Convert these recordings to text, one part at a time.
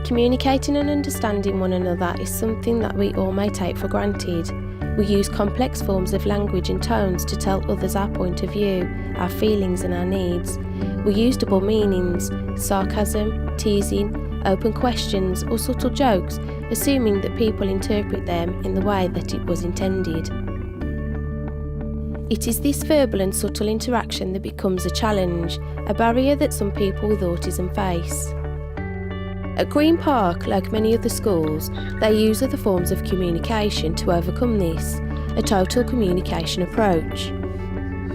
Communicating and understanding one another is something that we all may take for granted. We use complex forms of language and tones to tell others our point of view, our feelings and our needs. We use double meanings, sarcasm, teasing, open questions or subtle jokes, assuming that people interpret them in the way that it was intended. It is this verbal and subtle interaction that becomes a challenge, a barrier that some people with autism face. At Green Park, like many other schools, they use other forms of communication to overcome this, a total communication approach.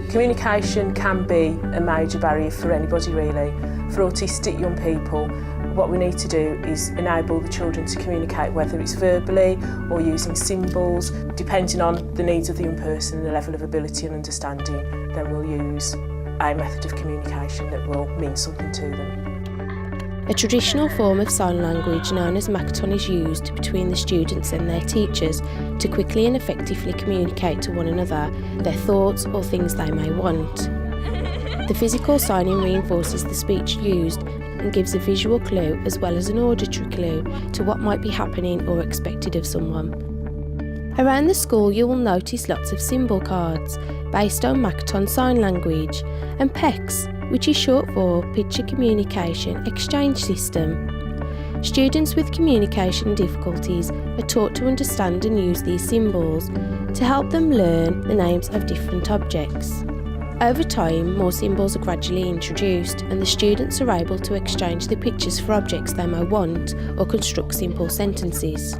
Communication can be a major barrier for anybody really. For autistic young people, what we need to do is enable the children to communicate, whether it's verbally or using symbols. Depending on the needs of the young person and the level of ability and understanding, then we'll use a method of communication that will mean something to them. A traditional form of sign language known as Makaton is used between the students and their teachers to quickly and effectively communicate to one another their thoughts or things they may want. The physical signing reinforces the speech used and gives a visual clue as well as an auditory clue to what might be happening or expected of someone. Around the school you will notice lots of symbol cards based on Makaton sign language and PECS, which is short for Picture Communication Exchange System. Students with communication difficulties are taught to understand and use these symbols to help them learn the names of different objects. Over time, more symbols are gradually introduced and the students are able to exchange the pictures for objects they may want or construct simple sentences.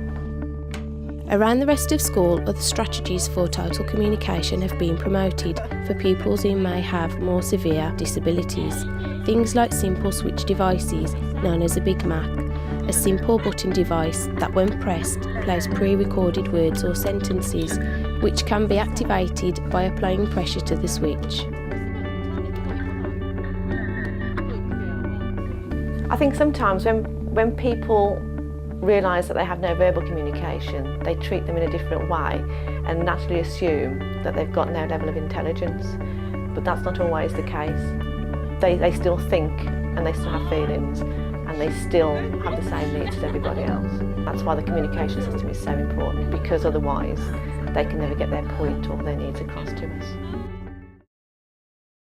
Around the rest of school, other strategies for total communication have been promoted for pupils who may have more severe disabilities. Things like simple switch devices, known as a Big Mac, a simple button device that when pressed plays pre-recorded words or sentences, which can be activated by applying pressure to the switch. I think sometimes when people realise that they have no verbal communication, they treat them in a different way and naturally assume that they've got no level of intelligence, but that's not always the case. They still think and they still have feelings and they still have the same needs as everybody else. That's why the communication system is so important, because otherwise they can never get their point or their needs across to us.